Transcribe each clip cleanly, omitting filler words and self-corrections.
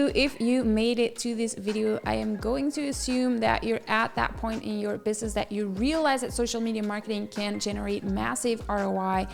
you, if you made it to this video, I am going to assume that you're at that point in your business that you realize that social media marketing can generate massive ROI,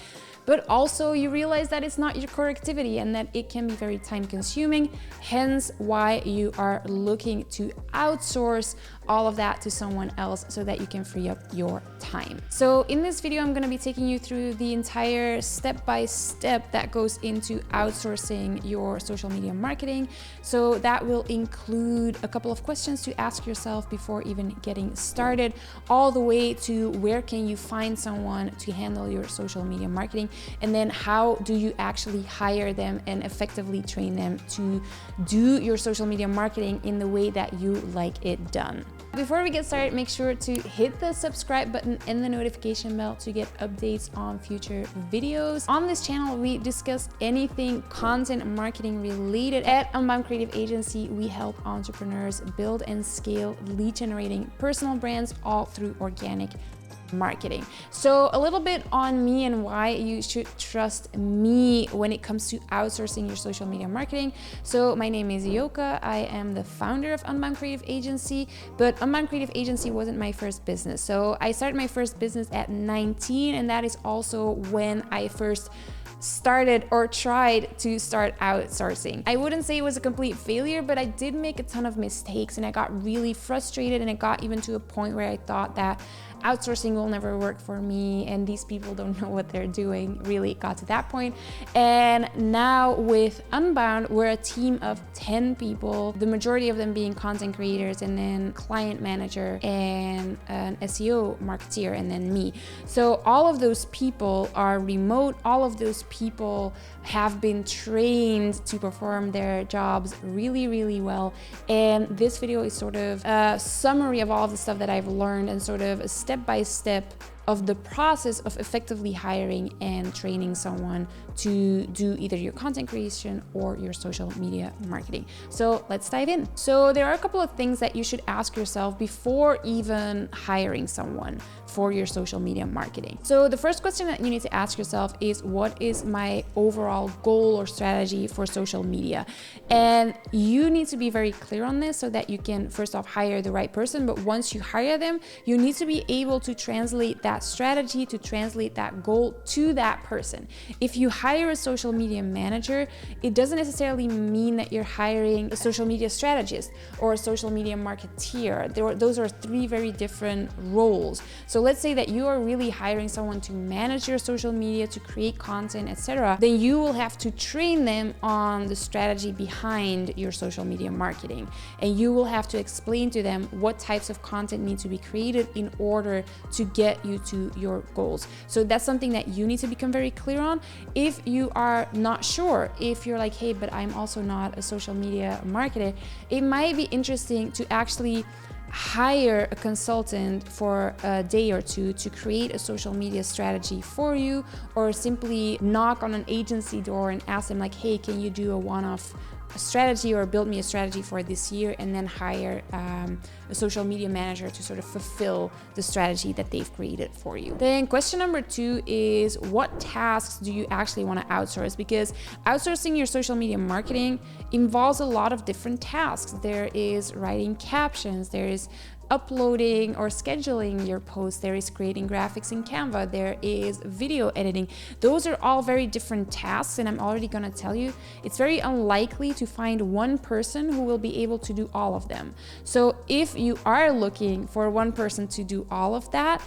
but also you realize that it's not your core activity and that it can be very time consuming, hence why you are looking to outsource all of that to someone else so that you can free up your time. So in this video, I'm going to be taking you through the entire step-by-step that goes into outsourcing your social media marketing. So that will include a couple of questions to ask yourself before even getting started, all the way to where can you find someone to handle your social media marketing, and then how do you actually hire them and effectively train them to do your social media marketing in the way that you like it done. Before we get started, make sure to hit the subscribe button and the notification bell to get updates on future videos. On this channel, we discuss anything content marketing related. At Unbound Creative Agency, we help entrepreneurs build and scale lead generating personal brands all through organic marketing. So a little bit on me and why you should trust me when it comes to outsourcing your social media marketing. So my name is Yoka. I am the founder of Unbound Creative Agency, but Unbound Creative Agency wasn't my first business. So I started my first business at 19, and that is also when I first started or tried to start outsourcing. I wouldn't say it was a complete failure, but I did make a ton of mistakes and I got really frustrated, and it got even to a point where I thought that outsourcing will never work for me and these people don't know what they're doing. Really, it got to that point. And now with Unbound, we're a team of 10 people, the majority of them being content creators, and then client manager and an SEO marketeer, and then me. So all of those people are remote. All of those people have been trained to perform their jobs really, really well. And this video is sort of a summary of all of the stuff that I've learned and sort of a step-by-step of the process of effectively hiring and training someone to do either your content creation or your social media marketing. So let's dive in. So there are a couple of things that you should ask yourself before even hiring someone for your social media marketing. So the first question that you need to ask yourself is, what is my overall goal or strategy for social media? And you need to be very clear on this so that you can first off hire the right person. But once you hire them, you need to be able to translate that strategy, to translate that goal to that person. If you hire a social media manager, it doesn't necessarily mean that you're hiring a social media strategist or a social media marketeer. Those are three very different roles. So let's say that you are really hiring someone to manage your social media, to create content, etc. Then you will have to train them on the strategy behind your social media marketing. And you will have to explain to them what types of content need to be created in order to get you to your goals. So that's something that you need to become very clear on. If you are not sure, if you're like, hey, but I'm also not a social media marketer, it might be interesting to actually hire a consultant for a day or two to create a social media strategy for you, or simply knock on an agency door and ask them like, hey, can you do a one-off strategy or build me a strategy for this year, and then hire a social media manager to sort of fulfill the strategy that they've created for you. Then question number 2 is, what tasks do you actually want to outsource? Because outsourcing your social media marketing involves a lot of different tasks. There is writing captions, there is uploading or scheduling your posts, there is creating graphics in Canva, there is video editing. Those are all very different tasks, and I'm already gonna tell you, it's very unlikely to find one person who will be able to do all of them. So if you are looking for one person to do all of that,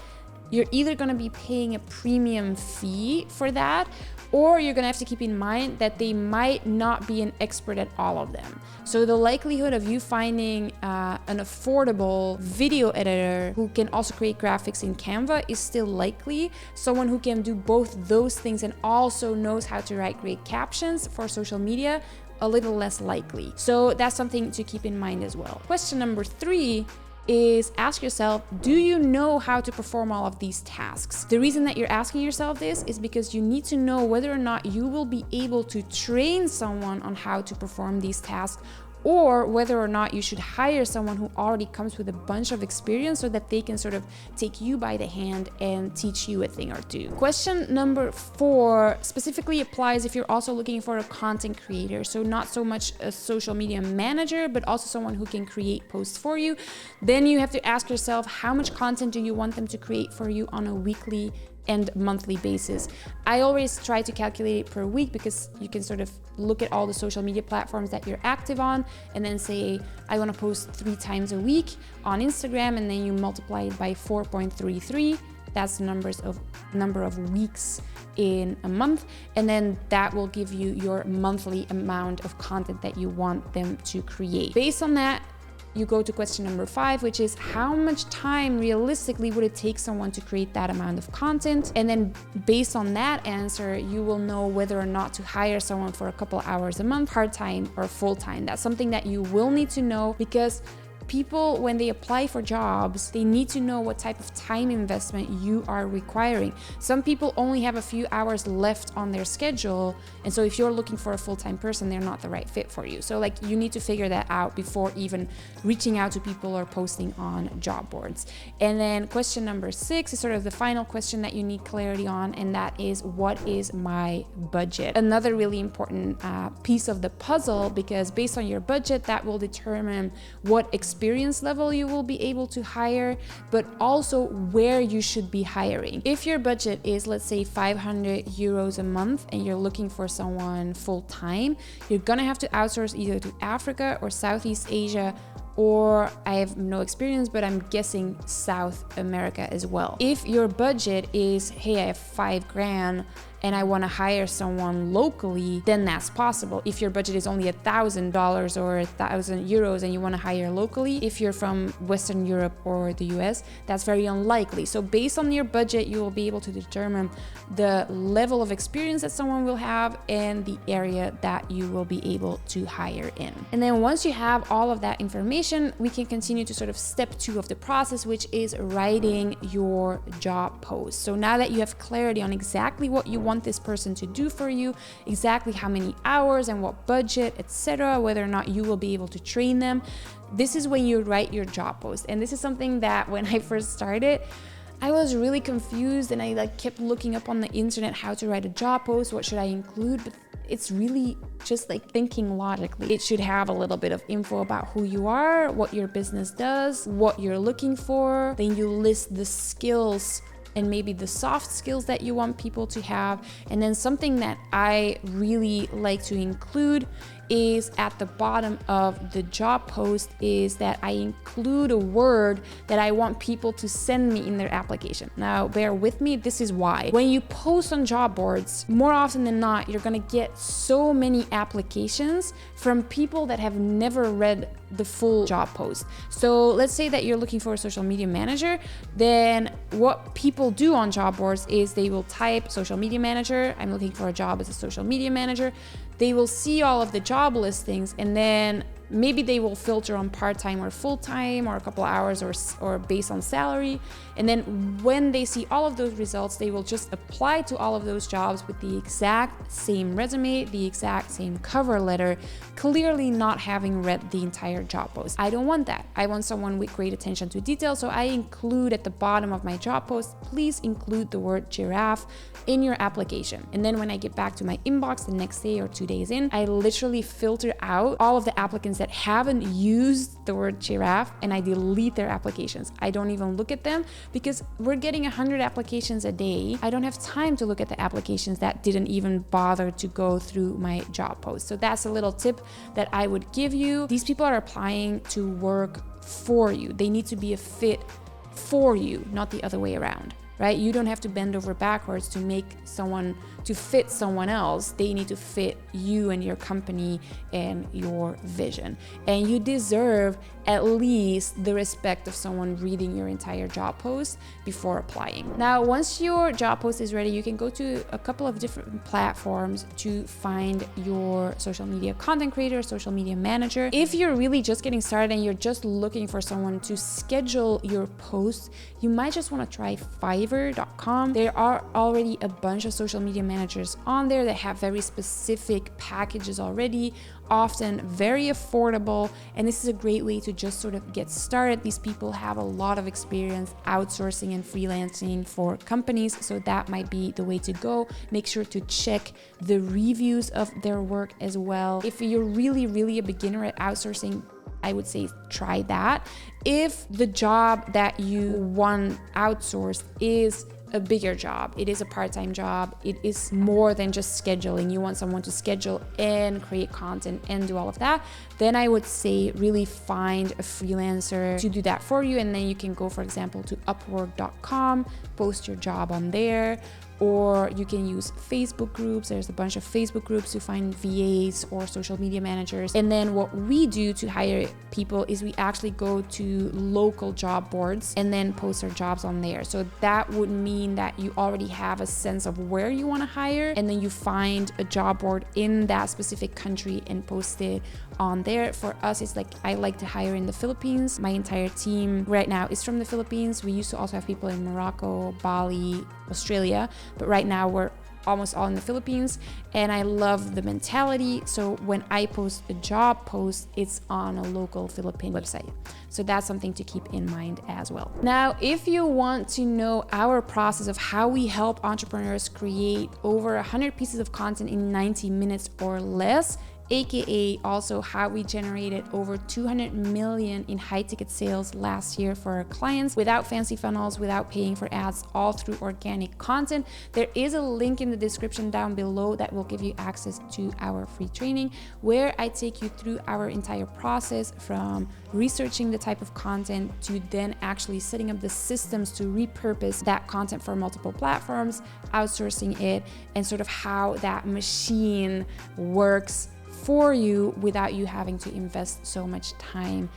you're either gonna be paying a premium fee for that, or you're gonna have to keep in mind that they might not be an expert at all of them. So the likelihood of you finding an affordable video editor who can also create graphics in Canva is still likely. Someone who can do both those things and also knows how to write great captions for social media, a little less likely. So that's something to keep in mind as well. Question number 3 is, ask yourself, do you know how to perform all of these tasks? The reason that you're asking yourself this is because you need to know whether or not you will be able to train someone on how to perform these tasks, or whether or not you should hire someone who already comes with a bunch of experience so that they can sort of take you by the hand and teach you a thing or two. Question number 4 specifically applies if you're also looking for a content creator. So not so much a social media manager, but also someone who can create posts for you. Then you have to ask yourself, how much content do you want them to create for you on a weekly and monthly basis? I always try to calculate it per week because you can sort of look at all the social media platforms that you're active on and then say, I want to post 3 times a week on Instagram, and then you multiply it by 4.33. That's the number of weeks in a month, and then that will give you your monthly amount of content that you want them to create. Based on that, you go to question number 5, which is how much time realistically would it take someone to create that amount of content? And then based on that answer, you will know whether or not to hire someone for a couple hours a month, part-time or full-time. That's something that you will need to know, because people, when they apply for jobs, they need to know what type of time investment you are requiring. Some people only have a few hours left on their schedule, and so if you're looking for a full-time person, they're not the right fit for you. So like, you need to figure that out before even reaching out to people or posting on job boards. And then question number 6 is sort of the final question that you need clarity on, and that is, what is my budget? Another really important piece of the puzzle, because based on your budget, that will determine what experience level you will be able to hire, but also where you should be hiring. If your budget is, let's say, 500 euros a month and you're looking for someone full-time, you're gonna have to outsource either to Africa or Southeast Asia, or I have no experience, but I'm guessing South America as well. If your budget is, hey, I have 5 grand and I want to hire someone locally, then that's possible. If your budget is only $1,000 or 1,000 euros and you want to hire locally, if you're from Western Europe or the US, that's very unlikely. So based on your budget, you will be able to determine the level of experience that someone will have and the area that you will be able to hire in. And then once you have all of that information, we can continue to sort of step 2 of the process, which is writing your job post. So now that you have clarity on exactly what you want this person to do for you, exactly how many hours and what budget, etc., whether or not you will be able to train them, this is when you write your job post. And this is something that when I first started, I was really confused, and I kept looking up on the internet how to write a job post, what should I include, but it's really just thinking logically. It should have a little bit of info about who you are, what your business does, what you're looking for. Then you list the skills and maybe the soft skills that you want people to have. And then something that I really like to include is at the bottom of the job post is that I include a word that I want people to send me in their application. Now, bear with me, this is why. When you post on job boards, more often than not, you're gonna get so many applications from people that have never read the full job post. So let's say that you're looking for a social media manager, then what people do on job boards is they will type social media manager, I'm looking for a job as a social media manager. They will see all of the job listings, and then maybe they will filter on part-time or full-time or a couple hours or based on salary. And then when they see all of those results, they will just apply to all of those jobs with the exact same resume, the exact same cover letter, clearly not having read the entire job post. I don't want that. I want someone with great attention to detail. So I include at the bottom of my job post, please include the word giraffe in your application. And then when I get back to my inbox the next day or 2 days in, I literally filter out all of the applicants that haven't used the word giraffe, and I delete their applications. I don't even look at them because we're getting 100 applications a day. I don't have time to look at the applications that didn't even bother to go through my job post. So that's a little tip that I would give you. These people are applying to work for you. They need to be a fit for you, not the other way around. Right? You don't have to bend over backwards to fit someone else. They need to fit you and your company and your vision. And you deserve at least the respect of someone reading your entire job post before applying. Now, once your job post is ready, you can go to a couple of different platforms to find your social media content creator, social media manager. If you're really just getting started and you're just looking for someone to schedule your posts, you might just want to try Fiverr. Fiverr.com. There are already a bunch of social media managers on there that have very specific packages already, often very affordable, and this is a great way to just sort of get started. These people have a lot of experience outsourcing and freelancing for companies, so that might be the way to go. Make sure to check the reviews of their work as well. If you're really a beginner at outsourcing, I would say try that. If the job that you want outsourced is a bigger job, it is a part-time job, it is more than just scheduling, you want someone to schedule and create content and do all of that, then I would say really find a freelancer to do that for you. And then you can go, for example, to upwork.com, post your job on there, or you can use Facebook groups. There's a bunch of Facebook groups to find VAs or social media managers. And then what we do to hire people is we actually go to local job boards and then post our jobs on there. So that would mean that you already have a sense of where you want to hire, and then you find a job board in that specific country and post it on there. For us, it's like I like to hire in the Philippines. My entire team right now is from the Philippines. We used to also have people in Morocco, Bali, Australia, but right now we're almost all in the Philippines, and I love the mentality. So when I post a job post, it's on a local Philippine website. So that's something to keep in mind as well. Now, if you want to know our process of how we help entrepreneurs create over 100 pieces of content in 90 minutes or less, aka also how we generated over 200 million in high ticket sales last year for our clients without fancy funnels, without paying for ads, all through organic content, there is a link in the description down below that will give you access to our free training, where I take you through our entire process from researching the type of content to then actually setting up the systems to repurpose that content for multiple platforms, outsourcing it, and sort of how that machine works for you without you having to invest so much time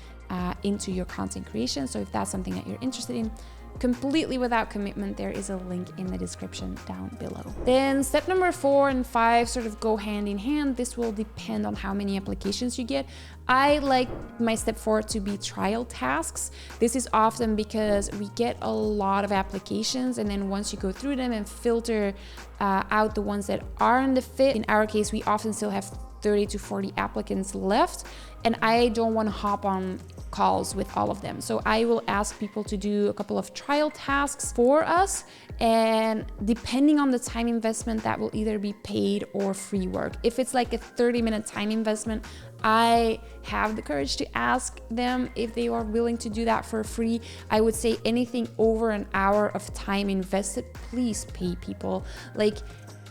into your content creation. So if that's something that you're interested in, completely without commitment, there is a link in the description down below. Then step number 4 and 5 sort of go hand in hand. This will depend on how many applications you get. I like my step 4 to be trial tasks. This is often because we get a lot of applications, and then once you go through them and filter out the ones that aren't the fit, in our case, we often still have 30 to 40 applicants left, and I don't want to hop on calls with all of them. So I will ask people to do a couple of trial tasks for us, and depending on the time investment, that will either be paid or free work. If it's like a 30-minute time investment, I have the courage to ask them if they are willing to do that for free. I would say anything over an hour of time invested, please pay people. Like,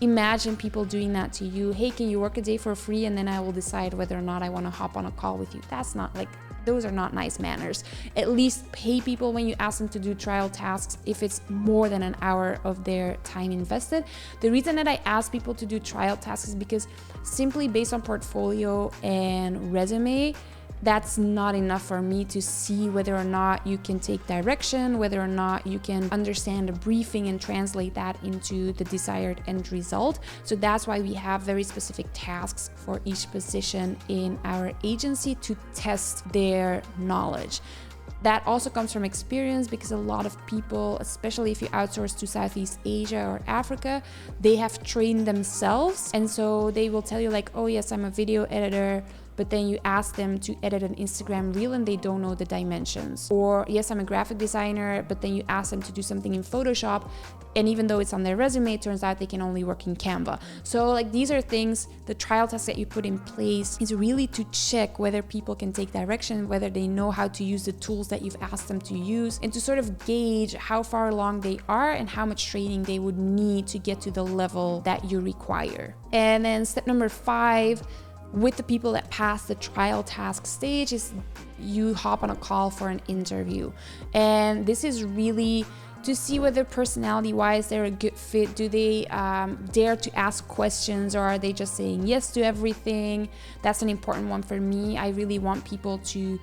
imagine people doing that to you. Hey, can you work a day for free, and then I will decide whether or not I want to hop on a call with you. That's not like, those are not nice manners. At least pay people when you ask them to do trial tasks if it's more than an hour of their time invested. The reason that I ask people to do trial tasks is because simply based on portfolio and resume, that's not enough for me to see whether or not you can take direction, whether or not you can understand a briefing and translate that into the desired end result. So that's why we have very specific tasks for each position in our agency to test their knowledge. That also comes from experience, because a lot of people, especially if you outsource to Southeast Asia or Africa, they have trained themselves. And so they will tell you like, oh yes, I'm a video editor, but then you ask them to edit an Instagram reel and they don't know the dimensions. Or yes, I'm a graphic designer, but then you ask them to do something in Photoshop, and even though it's on their resume, it turns out they can only work in Canva. So like, these are things, the trial tests that you put in place is really to check whether people can take direction, whether they know how to use the tools that you've asked them to use, and to sort of gauge how far along they are and how much training they would need to get to the level that you require. And then step number 5, with the people that pass the trial task stage, is you hop on a call for an interview. And this is really to see whether personality-wise they're a good fit. Do they dare to ask questions, or are they just saying yes to everything? That's an important one for me. I really want people to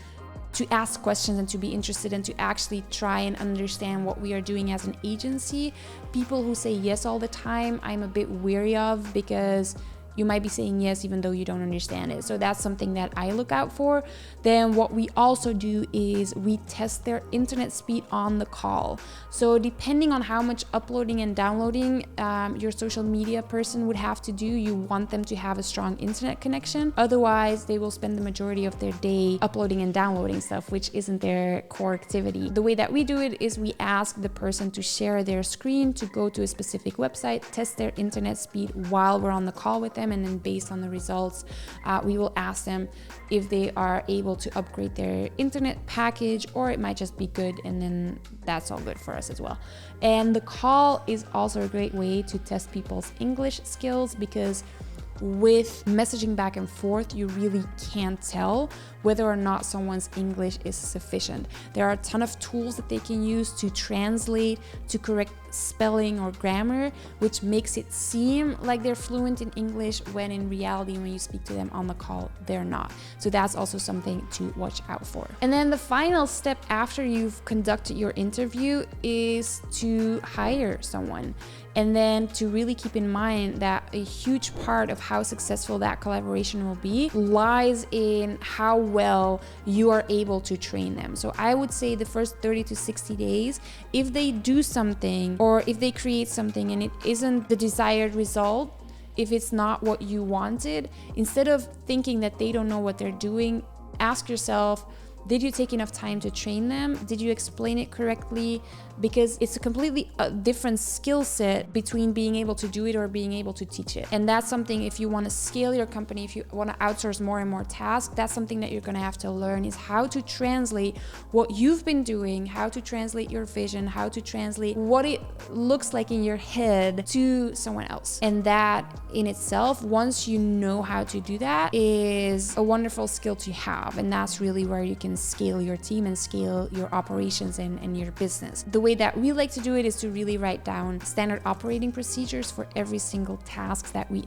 ask questions and to be interested and to actually try and understand what we are doing as an agency. People who say yes all the time, I'm a bit weary of, because you might be saying yes even though you don't understand it. So that's something that I look out for. Then what we also do is we test their internet speed on the call. So depending on how much uploading and downloading your social media person would have to do, you want them to have a strong internet connection. Otherwise, they will spend the majority of their day uploading and downloading stuff, which isn't their core activity. The way that we do it is we ask the person to share their screen, to go to a specific website, test their internet speed while we're on the call with them, and then based on the results, we will ask them if they are able to upgrade their internet package, or it might just be good, and then that's all good for us as well. And the call is also a great way to test people's English skills, because with messaging back and forth, you really can't tell whether or not someone's English is sufficient. There are a ton of tools that they can use to translate, to correct spelling or grammar, which makes it seem like they're fluent in English, when in reality, when you speak to them on the call, they're not. So that's also something to watch out for. And then the final step after you've conducted your interview is to hire someone. And then to really keep in mind that a huge part of how successful that collaboration will be lies in how well you are able to train them. So I would say the first 30 to 60 days, if they do something or if they create something and it isn't the desired result, if it's not what you wanted, instead of thinking that they don't know what they're doing, ask yourself, did you take enough time to train them? Did you explain it correctly? Because it's a completely different skill set between being able to do it or being able to teach it. And that's something, if you want to scale your company, if you want to outsource more and more tasks, that's something that you're going to have to learn, is how to translate what you've been doing, how to translate your vision, how to translate what it looks like in your head to someone else. And that in itself, once you know how to do that, is a wonderful skill to have. And that's really where you can scale your team and scale your operations and your business. The way that we like to do it is to really write down standard operating procedures for every single task that we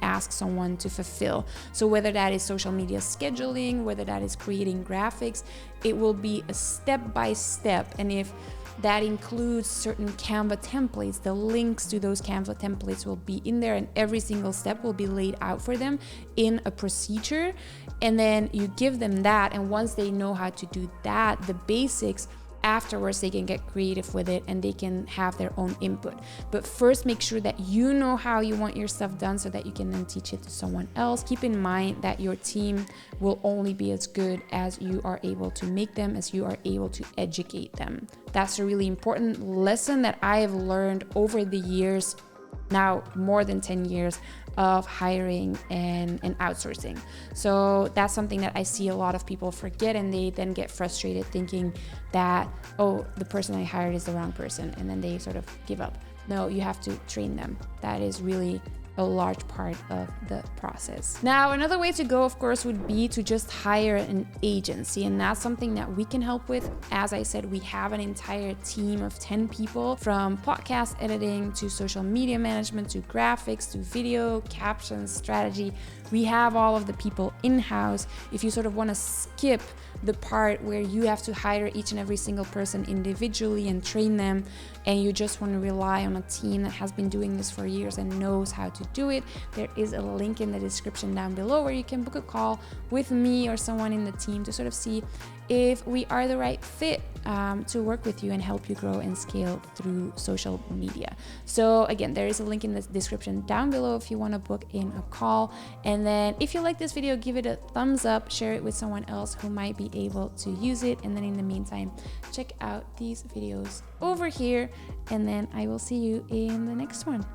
ask someone to fulfill. So whether that is social media scheduling, whether that is creating graphics, it will be a step by step. And if that includes certain Canva templates, the links to those Canva templates will be in there, and every single step will be laid out for them in a procedure. And then you give them that, and once they know how to do that, the basics, afterwards they can get creative with it and they can have their own input. But first, make sure that you know how you want your stuff done so that you can then teach it to someone else. Keep in mind that your team will only be as good as you are able to make them, as you are able to educate them. That's a really important lesson that I have learned over the years, now more than 10 years of hiring and outsourcing. So that's something that I see a lot of people forget, and they then get frustrated thinking that, oh, the person I hired is the wrong person, and then they sort of give up. No, you have to train them. That is really a large part of the process. Now, another way to go, of course, would be to just hire an agency, and that's something that we can help with. As I said, we have an entire team of 10 people, from podcast editing to social media management to graphics to video, captions, strategy. We have all of the people in-house. If you sort of want to skip the part where you have to hire each and every single person individually and train them, and you just want to rely on a team that has been doing this for years and knows how to do it, there is a link in the description down below where you can book a call with me or someone in the team to sort of see if we are the right fit to work with you and help you grow and scale through social media. So again, there is a link in the description down below if you want to book in a call. And then if you like this video, give it a thumbs up, share it with someone else who might be able to use it. And then in the meantime, check out these videos over here, and then I will see you in the next one.